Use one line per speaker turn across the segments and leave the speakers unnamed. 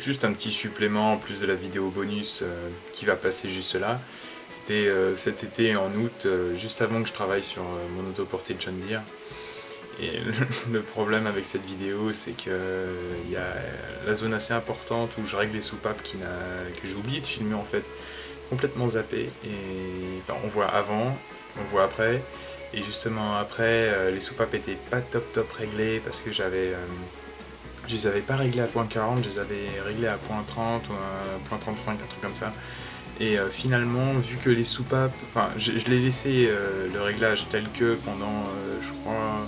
juste un petit supplément en plus de la vidéo bonus qui va passer juste là. C'était cet été en août, juste avant que je travaille sur mon autoporté de John Deere. Et le problème avec cette vidéo, c'est qu'il y a la zone assez importante où je règle les soupapes que j'ai oublié de filmer en fait, complètement zappé. Et enfin, on voit avant, on voit après. Et justement après, les soupapes étaient pas top réglées parce que je les avais pas réglées à .40, je les avais réglées à .30 ou à .35, un truc comme ça. Et finalement, vu que les soupapes, enfin, je l'ai laissé le réglage tel que pendant, je crois,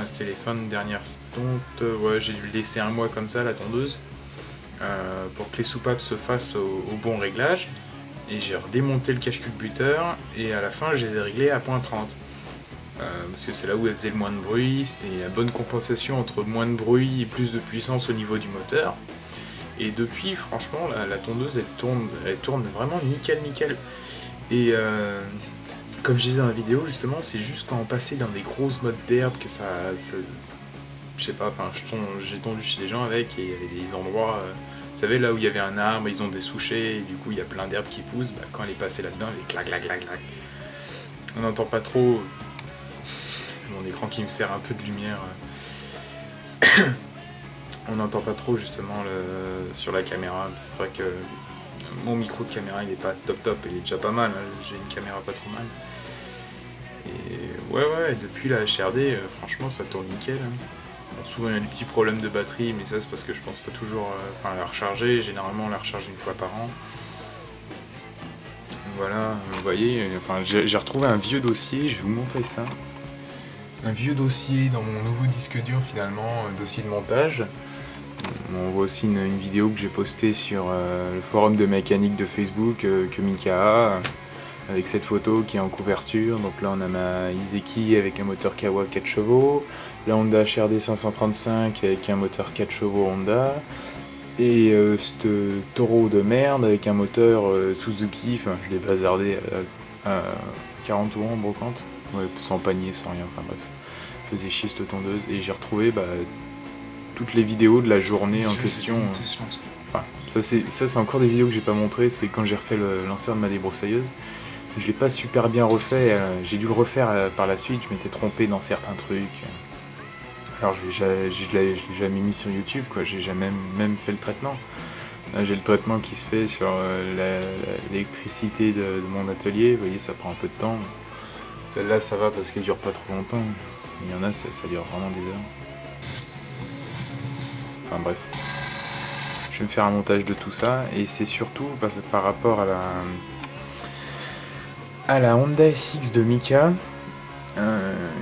c'était les fins de dernière tonte, ouais, j'ai dû le laisser un mois comme ça, la tondeuse, pour que les soupapes se fassent au bon réglage. Et j'ai redémonté le cache-culbuteur et à la fin, je les ai réglés à .30. Parce que c'est là où elle faisait le moins de bruit, c'était la bonne compensation entre moins de bruit et plus de puissance au niveau du moteur. Et depuis, franchement, la tondeuse, elle tourne vraiment nickel. Et comme je disais dans la vidéo, justement, c'est juste quand on passait dans des grosses mottes d'herbe que ça je sais pas, enfin, j'ai tondu chez des gens avec et il y avait des endroits, vous savez, là où il y avait un arbre, ils ont des souchets et du coup il y a plein d'herbes qui poussent, bah, quand elle est passée là-dedans, elle est clac. On n'entend pas trop mon écran qui me sert un peu de lumière. On n'entend pas trop justement sur la caméra. C'est vrai que mon micro de caméra il est pas top, il est déjà pas mal, hein. J'ai une caméra pas trop mal. Et ouais, depuis la HRD, franchement ça tourne nickel, hein. Bon, souvent il y a des petits problèmes de batterie, mais ça c'est parce que je pense pas toujours la recharger. Généralement on la recharge une fois par an. Voilà, vous voyez, enfin, j'ai retrouvé un vieux dossier, je vais vous montrer ça. Un vieux dossier dans mon nouveau disque dur finalement, un dossier de montage. On voit aussi une vidéo que j'ai postée sur le forum de mécanique de Facebook que Mika a, avec cette photo qui est en couverture. Donc là on a ma Iseki avec un moteur Kawa 4 chevaux, la Honda HRD 535 avec un moteur 4 chevaux Honda, et ce taureau de merde avec un moteur Suzuki, enfin je l'ai bazardé à 40 tours en brocante, ouais, sans panier, sans rien, enfin bref, faisait chier cette tondeuse. Et j'ai retrouvé toutes les vidéos de la journée en question. Enfin, ça c'est encore des vidéos que j'ai pas montrées, c'est quand j'ai refait le lanceur de ma débroussailleuse. Je l'ai pas super bien refait, j'ai dû le refaire par la suite, je m'étais trompé dans certains trucs. Alors je l'ai jamais mis sur YouTube, quoi, j'ai jamais même fait le traitement. Là j'ai le traitement qui se fait sur l'électricité de mon atelier, vous voyez ça prend un peu de temps. Celle-là ça va parce qu'elle dure pas trop longtemps, il y en a ça dure vraiment des heures. Enfin bref, je vais me faire un montage de tout ça, et c'est surtout par rapport à la Honda SX de Mika,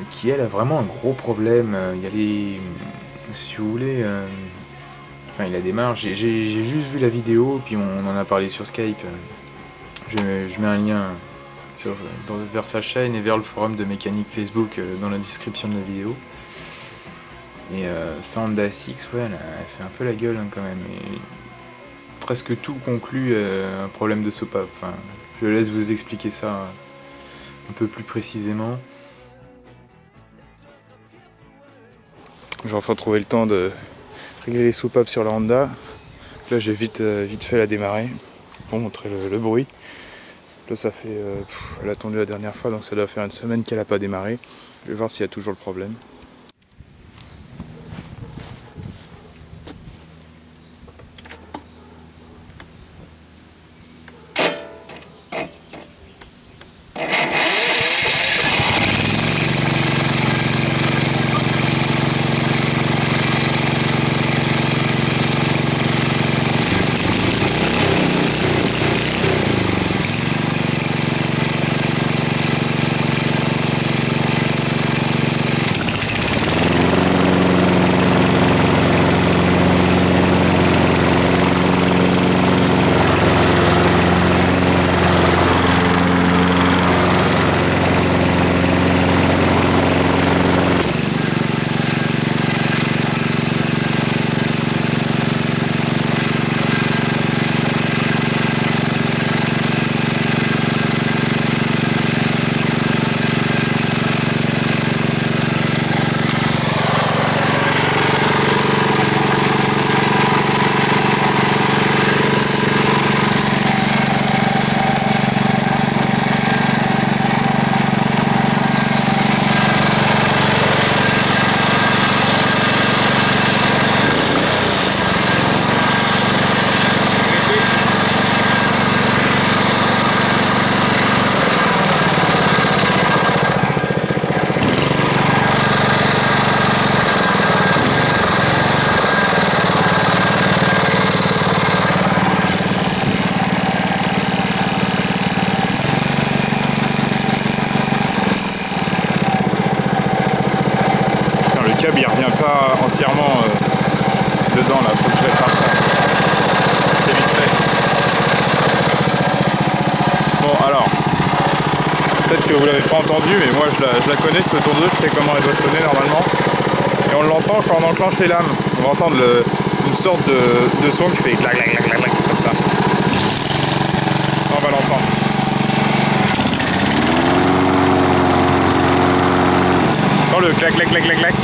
qui elle a vraiment un gros problème. Il y a si vous voulez, enfin il a des marges, j'ai juste vu la vidéo, puis on en a parlé sur Skype. Je mets un lien vers sa chaîne et vers le forum de mécanique Facebook dans la description de la vidéo. Et sa Honda SX, ouais, elle fait un peu la gueule, hein, quand même. Et presque tout conclut un problème de soupape. Enfin, je laisse vous expliquer ça un peu plus précisément. J'ai enfin trouvé le temps de régler les soupapes sur la Honda. Là j'ai vite fait la démarrer pour montrer le bruit. Là ça fait, elle a attendu la dernière fois, donc ça doit faire une semaine qu'elle n'a pas démarré. Je vais voir s'il y a toujours le problème. Bon alors, peut-être que vous l'avez pas entendu, mais moi je la connais cette tondeuse, je sais comment elle doit sonner normalement. Et on l'entend quand on enclenche les lames. On va entendre une sorte de son qui fait clac clac clac clac clac comme ça. Ça, on va l'entendre. Dans le clac clac clac clac clac.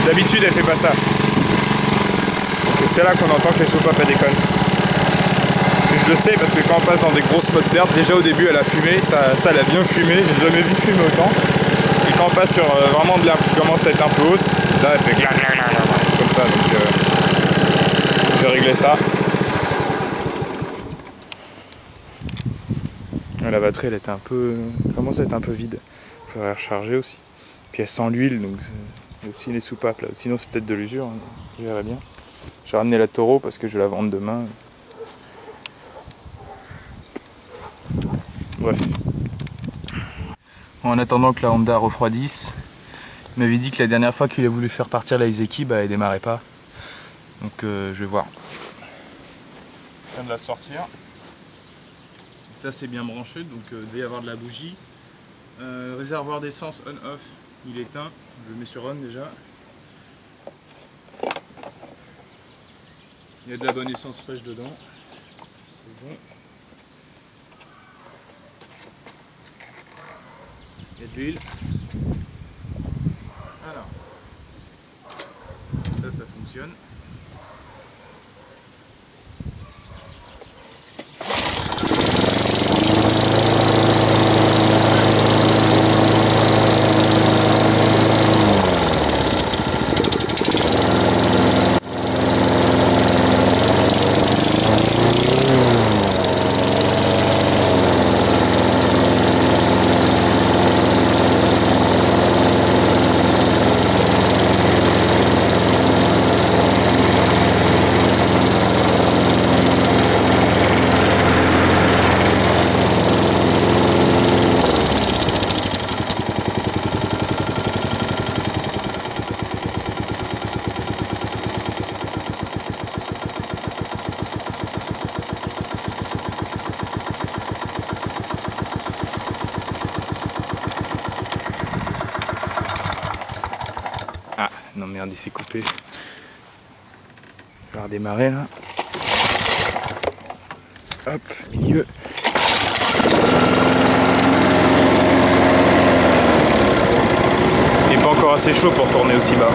D'habitude elle fait pas ça. Et c'est là qu'on entend que les soupapes elles déconnent. Et je le sais parce que quand on passe dans des grosses mottes vertes, déjà au début elle a fumé, ça elle a bien fumé, j'ai jamais vu fumer autant. Et quand on passe sur vraiment de l'herbe qui commence à être un peu haute, là elle fait clac clac clac comme ça, donc je vais régler ça. La batterie elle était commence à être un peu vide, il faudrait recharger aussi. Puis elle sent l'huile, donc aussi les soupapes là, sinon c'est peut-être de l'usure, hein. Je verrai bien. J'ai ramené la Toro parce que je vais la vendre demain. Bref. En attendant que la Honda refroidisse, il m'avait dit que la dernière fois qu'il a voulu faire partir la Iseki, elle démarrait pas. Donc je vais voir. Je viens de la sortir. Ça c'est bien branché, donc il devait y avoir de la bougie. Réservoir d'essence on-off, il est éteint. Je le mets sur on déjà. Il y a de la bonne essence fraîche dedans. C'est bon. Il y a de l'huile. Alors, ça fonctionne. Ah non merde, il s'est coupé. Je vais redémarrer là. Hop, milieu. Il n'est pas encore assez chaud pour tourner aussi bas.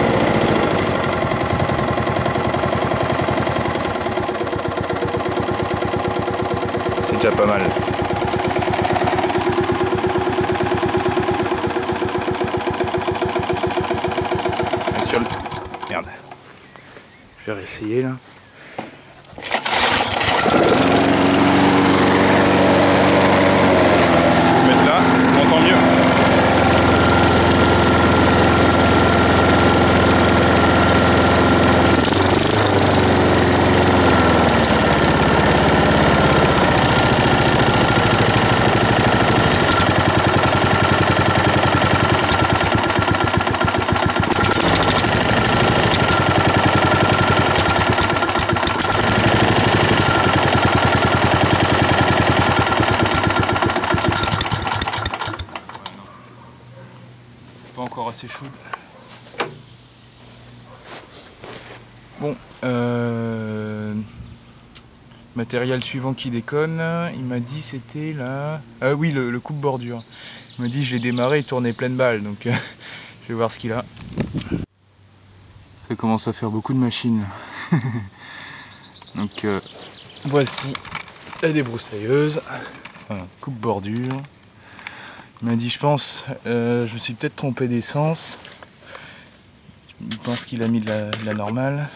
C'est déjà pas mal. Sur le... Merde. Je vais réessayer là. Mettre là, on entend mieux. Pas encore assez chaude. Bon, matériel suivant qui déconne, il m'a dit c'était là. Ah oui, le coupe bordure. Il m'a dit je l'ai démarré, il tournait pleine balle, donc je vais voir ce qu'il a. Ça commence à faire beaucoup de machines. Donc voici la débroussailleuse, enfin, coupe bordure. Il m'a dit je pense, je me suis peut-être trompé d'essence. Je pense qu'il a mis de la normale.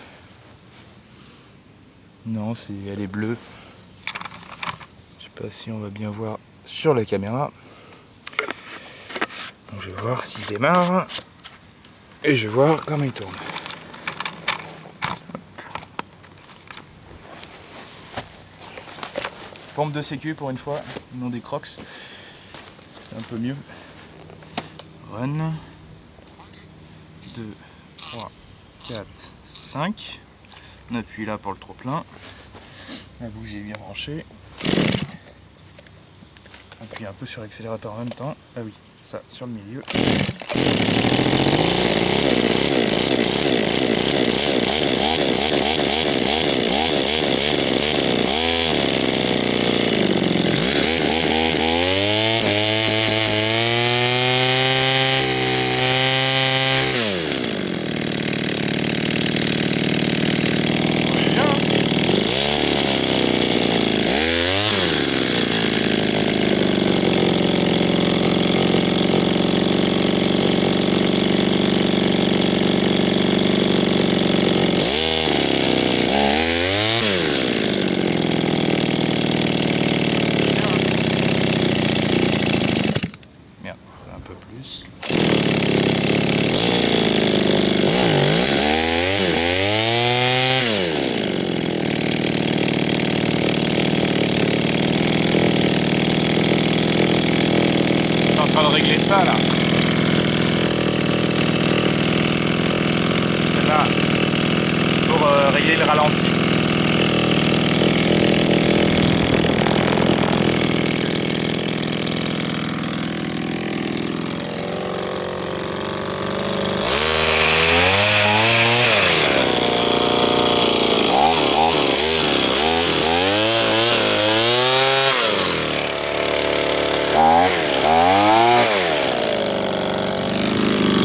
Non, elle est bleue. Je sais pas si on va bien voir sur la caméra. Donc je vais voir s'il démarre. Et je vais voir comment il tourne. Pompe de sécu pour une fois, non des Crocs. C'est un peu mieux. Run. 2, 3, 4, 5. On appuie là pour le trop plein. La bougie est bien branchée. On appuie un peu sur l'accélérateur en même temps. Ah oui, ça sur le milieu. Un peu plus. Je suis en train de régler ça là. Là, pour régler le ralenti.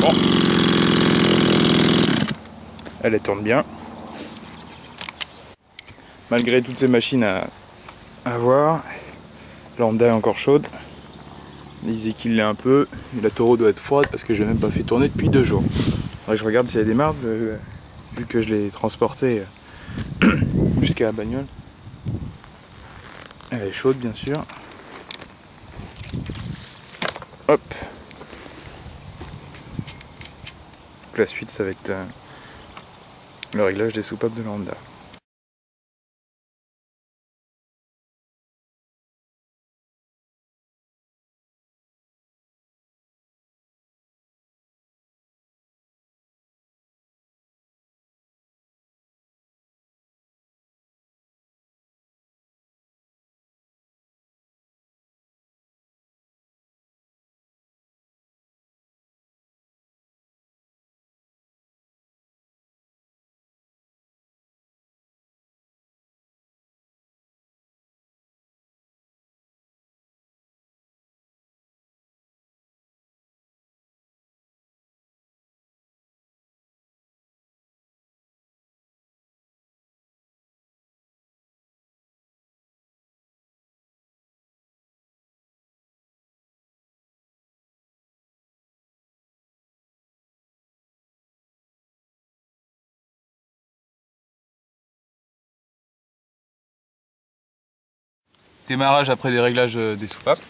Bon, elle tourne bien. Malgré toutes ces machines à voir, la Honda est encore chaude. L'Easykill l'est un peu. Et la Toro doit être froide parce que je l'ai même pas fait tourner depuis 2 jours. Faudrait que je regarde si elle démarre, vu que je l'ai transportée jusqu'à la bagnole. Elle est chaude bien sûr. Hop. Donc la suite ça va être le réglage des soupapes de la Honda. Démarrage après des réglages des soupapes.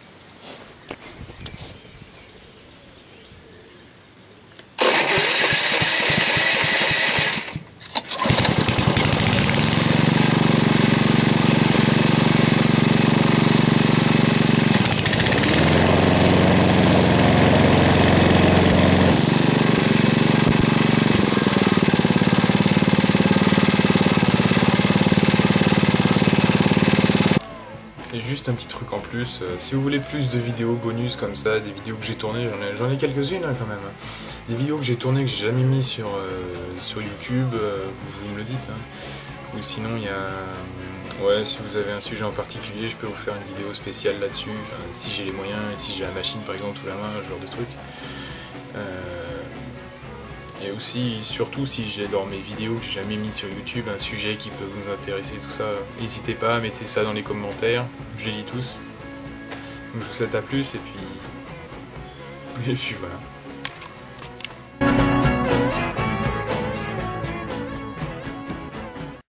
Et juste un petit truc en plus, si vous voulez plus de vidéos bonus comme ça, des vidéos que j'ai tournées, j'en ai quelques-unes hein, quand même. Des vidéos que j'ai tournées que j'ai jamais mis sur YouTube, vous me le dites. Hein. Ou sinon il y a... Ouais, si vous avez un sujet en particulier, je peux vous faire une vidéo spéciale là-dessus, enfin, si j'ai les moyens, et si j'ai la machine par exemple sous la main, ce genre de truc. Et aussi, surtout si j'ai dans mes vidéos que j'ai jamais mis sur YouTube un sujet qui peut vous intéresser, tout ça, n'hésitez pas, mettez ça dans les commentaires, je les lis tous. Je vous souhaite à plus et puis voilà.